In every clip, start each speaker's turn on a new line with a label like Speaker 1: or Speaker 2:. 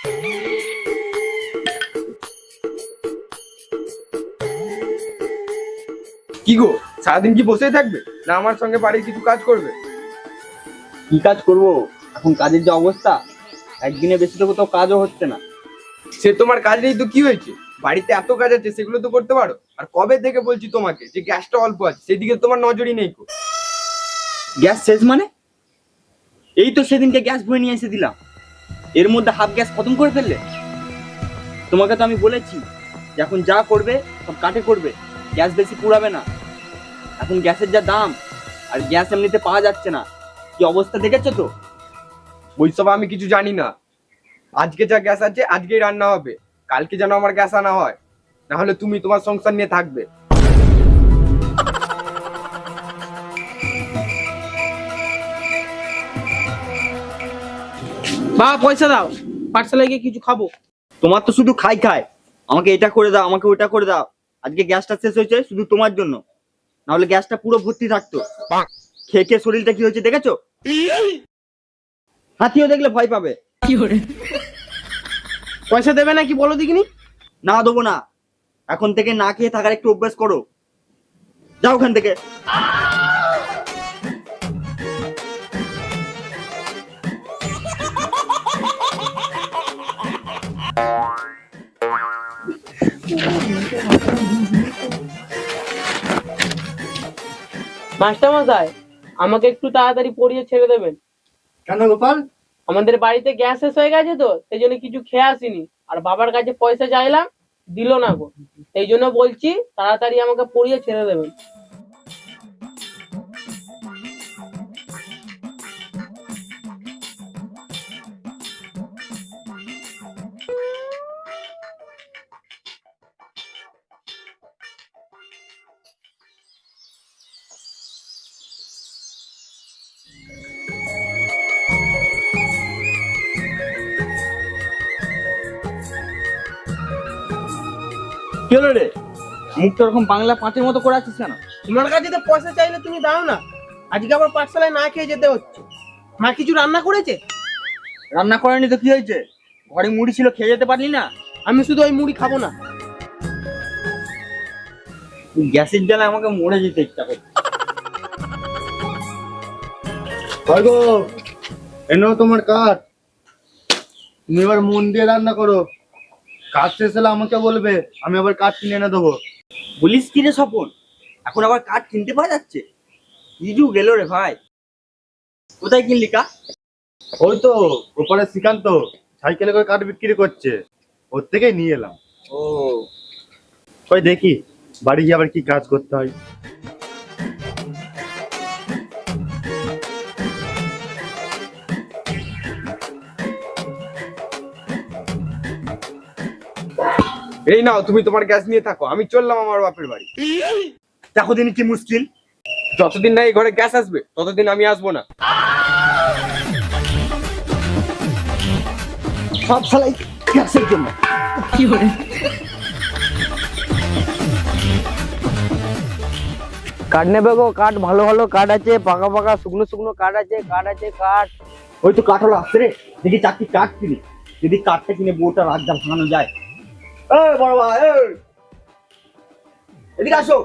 Speaker 1: কি গো, সারাদিন কি বসেই থাকবে না আমার সঙ্গে বাড়ির কিছু কাজ করবে?
Speaker 2: কি কাজ করব? এখন কাজের যে অবস্থা, একদিনে বেশি তো কোথাও কাজও হচ্ছে না।
Speaker 1: সে তোমার কাজ নেই তো কি হয়েছে? বাড়িতে এত কাজ আছে, সেগুলো তো করতে পারো। আর কবে থেকে বলছি তোমাকে যে গ্যাসটা অল্প আছে, সেদিকে তোমার নজরই নেই গো।
Speaker 2: গ্যাস শেষ মানে? এই তো সেদিনকে গ্যাস ভরে নিয়ে এসে দিলাম, এর মধ্যে হাফ গ্যাস খতম করে ফেললে। তোমাকে তো আমি বলেছি যে এখন যা করবে সব কাটে করবে, গ্যাস বেশি পুড়াবে না। এখন গ্যাসের যা দাম, আর গ্যাস এমনিতে পাওয়া যাচ্ছে না, কি অবস্থা দেখেছো তো?
Speaker 1: ওইসব আমি কিছু জানি না। আজকে যা গ্যাস আছে আজকেই রান্না হবে, কালকে যেন আমার গ্যাস আনা হয়, না হলে তুমি তোমার সংসার নিয়ে থাকবে।
Speaker 3: বা পয়সা দাও, পাঠশালায় গিয়ে কিছু খাবো।
Speaker 2: তোমার তো শুধু খাই খায়, আমাকে এটা করে দাও, আমাকে ওটা করে দাও। আজকে গ্যাসটা শেষ হয়েছে শুধু তোমার জন্য, না হলে গ্যাসটা পুরো ভর্তি থাকতো। খেয়ে খেয়ে শরীরটা কি হয়েছে দেখেছো? হাতিও দেখলে ভয় পাবে।
Speaker 3: পয়সা দেবে না কি বলো দেখিনি?
Speaker 2: না দেবো না, এখন থেকে না খেয়ে থাকার একটু অভ্যাস করো। যাও ওখান থেকে।
Speaker 3: মাস্টার মশাই, আমাকে একটু তাড়াতাড়ি পড়িয়ে ছেড়ে দেবেন।
Speaker 4: কেন গোপাল?
Speaker 3: আমাদের বাড়িতে গ্যাস শেষ হয়ে গেছে তো, সেই জন্য কিছু খেয়ে আসিনি। আর বাবার কাছে পয়সা চাইলাম, দিল না গো। এই জন্য বলছি তাড়াতাড়ি আমাকে পড়িয়ে ছেড়ে দেবেন।
Speaker 2: কি হলো রে? মুখটা ওরকম বাংলা পাঁচের মতো করে আছিস কেন?
Speaker 3: তোমার কাছে তো পয়সা চাইলে তুমি দাও না, আজকে আবার পাঠশালায় না খেয়ে যেতে হচ্ছে। মা কিছু রান্না করেছে?
Speaker 2: রান্না করেনি তো কি হয়েছে? ঘরে মুড়ি ছিল, খেয়ে যেতে পারলি না?
Speaker 3: আমি শুধু ওই মুড়ি খাবো না।
Speaker 2: গ্যাসের জ্বালায় আমাকে মরে যেতে ইচ্ছা করছে।
Speaker 4: গো, এনো তোমার কাঠ। তুমি এবার মন দিয়ে রান্না করো, কাজ শেষ হলে আমাকে বলবে, আমি আবার কাঠ কিনে এনে দেবো।
Speaker 2: বলিস কি রে স্বপন, এখন আবার কাঠ কিনতে পাওয়া যাচ্ছে? ইজু গেল রে ভাই। কোথায় কিনলি কাঠ?
Speaker 4: ওই তো ওপারে শ্রীকান্ত সাইকেলে করে কাঠ বিক্রি করছে, ওর থেকেই নিয়ে এলাম।
Speaker 2: ও,
Speaker 4: ওই দেখি বাড়ি গিয়ে আবার কি কাজ করতে হয়।
Speaker 1: এই নাও, তুমি তোমার গ্যাস নিয়ে থাকো, আমি চললাম আমার বাপের বাড়ি।
Speaker 2: দেখো দিন কি মুশকিল।
Speaker 1: যতদিন না এই ঘরে গ্যাস আসবে ততদিন আমি আসবো না।
Speaker 2: সব শালাই গ্যাসের জন্য।
Speaker 3: কাঠ নেবে গো? কাঠ ভালো ভালো কাঠ আছে, পাকা পাকা শুকনো শুকনো কাঠ আছে, কাঠ আছে কাঠ।
Speaker 2: ওই তো কাঠ হলো আসছে রে, দেখি চারটি কাঠ কিনি, যদি কাঠটা কিনে বউটা রাজা ভাঙানো যায়। এই বড় ভাই, এই এদিকে আসো।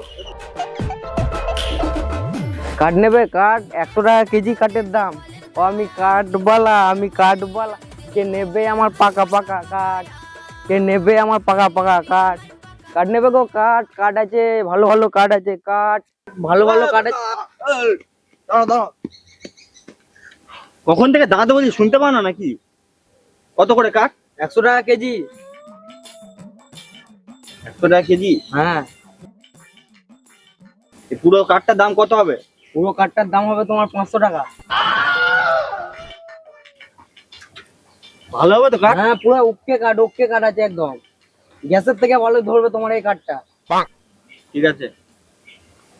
Speaker 3: কাঠ নেবে? কাঠ 100 টাকা কেজি কাঠের দাম। ও আমি কাঠবালা, আমি কাঠবালা। কে নেবে আমার পাকা পাকা কাঠ? কে নেবে আমার পাকা পাকা কাঠ? কাঠ নেবে গো? কাঠ, কাঠ আছে, ভালো ভালো কাঠ আছে, কাঠ ভালো ভালো কাঠ আছে।
Speaker 2: এই, দাঁড়াও দাঁড়াও, কখন থেকে দাঁড়াতে বলছি শুনতে পাও না নাকি? কত করে কাঠ?
Speaker 3: 100 টাকা কেজি।
Speaker 2: 100 টাকা কেজি?
Speaker 3: হ্যাঁ,
Speaker 2: এই পুরো কাঠটার দাম কত হবে?
Speaker 3: পুরো কাঠটার দাম হবে তোমার 500 টাকা।
Speaker 2: ভালো হবে তো কাঠ?
Speaker 3: হ্যাঁ, পুরো ওকে কাঠ, ওকে কাঠ আছে একদম। গ্যাসের থেকে ভালো ধরবে তোমার এই কাঠটা।
Speaker 2: ঠিক আছে,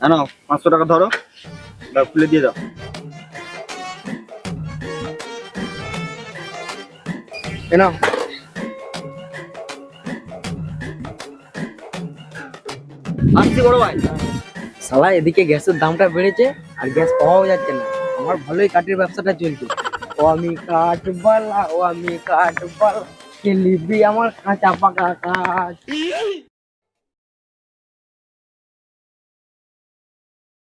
Speaker 2: জানো 500 টাকা ধরো, দাও খুলে দিয়ে দাও।
Speaker 3: এ নাও।
Speaker 2: আসছি বড় ভাই।
Speaker 3: শালা এদিকে গ্যাসের দামটা বেড়েছে আর গ্যাস পাওয়াও যাচ্ছে না। আমার ভালোই কাঠের ব্যবসাটা চলছে। ও আমি কাঠবালা, ও আমি কাঠবালা। কে নিবে আমার কাঁচা পাকা কাঠ।